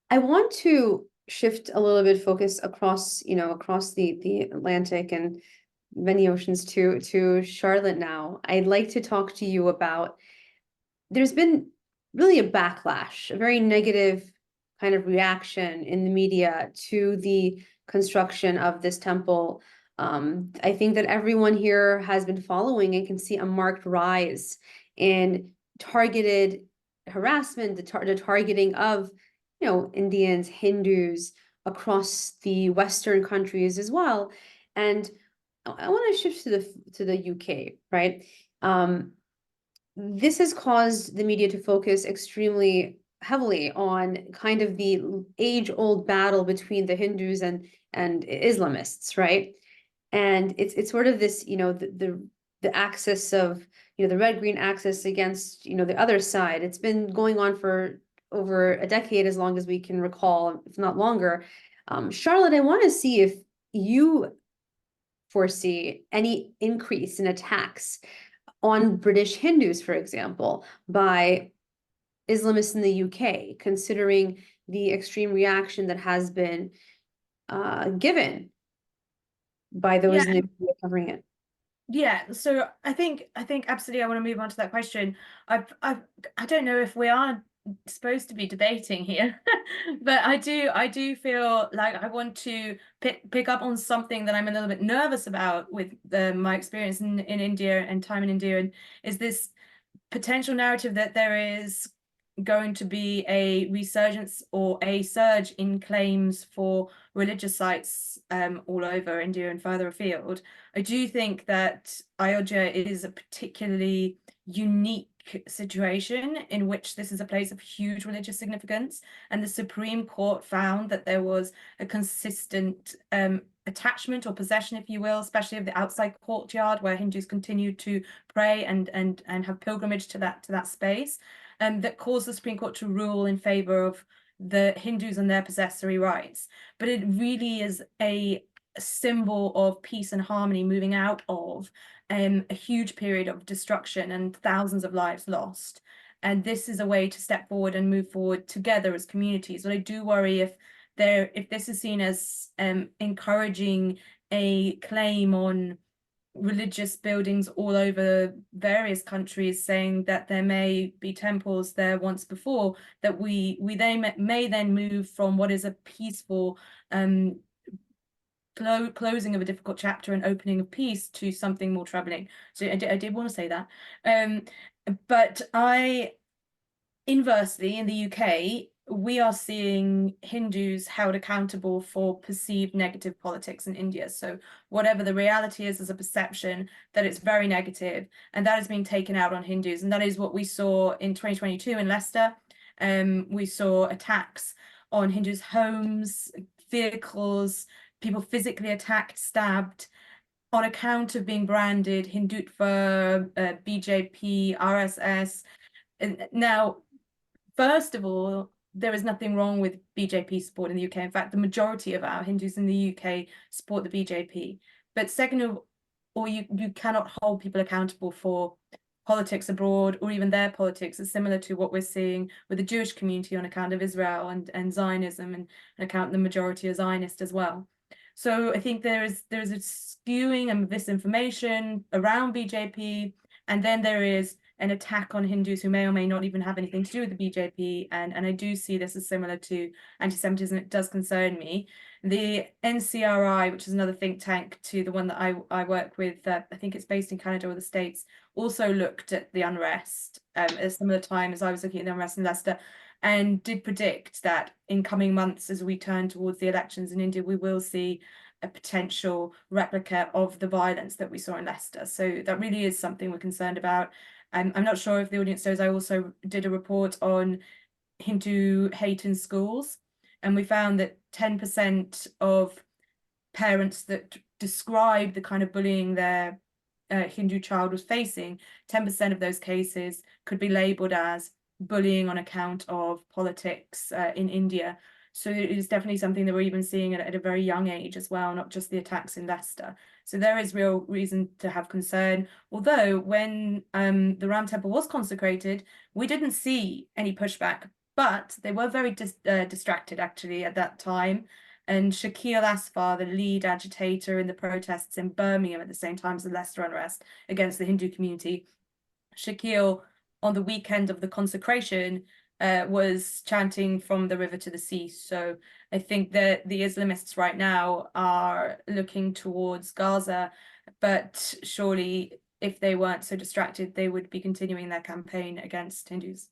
I want to shift a little bit focus across, across the Atlantic and many oceans to Charlotte now. I'd like to talk to you about there's been really a backlash, a very negative kind of reaction in the media to the construction of this temple. I think that everyone here has been following and can see a marked rise in targeted harassment, the targeting of, Indians, Hindus across the Western countries as well. And I want to shift to the UK, right? This has caused the media to focus extremely heavily on kind of the age-old battle between the Hindus and Islamists, right? And it's sort of this, the axis of, the red-green axis against, the other side. It's been going on for over a decade, as long as we can recall, if not longer. Charlotte, I want to see if you foresee any increase in attacks on British Hindus, for example, by Islamists in the UK, considering the extreme reaction that has been given by Yeah, those in the media covering it. yeah. So I think absolutely I want to move on to that question. I don't know if we are supposed to be debating here, but I do feel like I want to pick up on something that I'm a little bit nervous about with my experience in India and time in India, and is this potential narrative that there is going to be a resurgence or a surge in claims for religious sites all over India and further afield. I do think that Ayodhya is a particularly unique situation in which this is a place of huge religious significance, and the Supreme Court found that there was a consistent attachment or possession, if you will, especially of the outside courtyard where Hindus continue to pray and have pilgrimage to that space, that caused the Supreme Court to rule in favor of the Hindus and their possessory rights. But it really is a symbol of peace and harmony moving out of a huge period of destruction and thousands of lives lost. And this is a way to step forward and move forward together as communities. But I do worry if this is seen as encouraging a claim on religious buildings all over various countries, saying that there may be temples there once before, that we may then move from what is a peaceful closing of a difficult chapter and opening of peace to something more troubling. So I did want to say that. But inversely, in the UK, we are seeing Hindus held accountable for perceived negative politics in India. So whatever the reality is, there's a perception that it's very negative, and that is being taken out on Hindus. And that is what we saw in 2022 in Leicester. We saw attacks on Hindus' homes, vehicles, people physically attacked, stabbed, on account of being branded Hindutva, BJP, RSS. And now, first of all, there is nothing wrong with BJP support in the UK. In fact, the majority of our Hindus in the UK support the BJP. But second of all, you cannot hold people accountable for politics abroad, or even their politics. Is similar to what we're seeing with the Jewish community on account of Israel and Zionism, and on account the majority are Zionist as well. So I think there's a skewing and misinformation around BJP, and then there is an attack on Hindus who may or may not even have anything to do with the BJP. And I do see this as similar to anti-Semitism. It does concern me. The NCRI, which is another think tank to the one that I work with, I think it's based in Canada or the States, also looked at the unrest at a similar time as I was looking at the unrest in Leicester, and did predict that in coming months, as we turn towards the elections in India, we will see a potential replica of the violence that we saw in Leicester. So that really is something we're concerned about. I'm not sure if the audience knows, I also did a report on Hindu hate in schools, and we found that 10% of parents that describe the kind of bullying their Hindu child was facing, 10% of those cases could be labelled as bullying on account of politics in India. So it is definitely something that we're even seeing at a very young age as well, not just the attacks in Leicester. So there is real reason to have concern. Although when the Ram Temple was consecrated, we didn't see any pushback. but they were very distracted actually at that time. And Shakil Asfar, the lead agitator in the protests in Birmingham at the same time as the Leicester unrest against the Hindu community, Shakil, on the weekend of the consecration, was chanting from the river to the sea. So I think that the Islamists right now are looking towards Gaza, but surely if they weren't so distracted, they would be continuing their campaign against Hindus.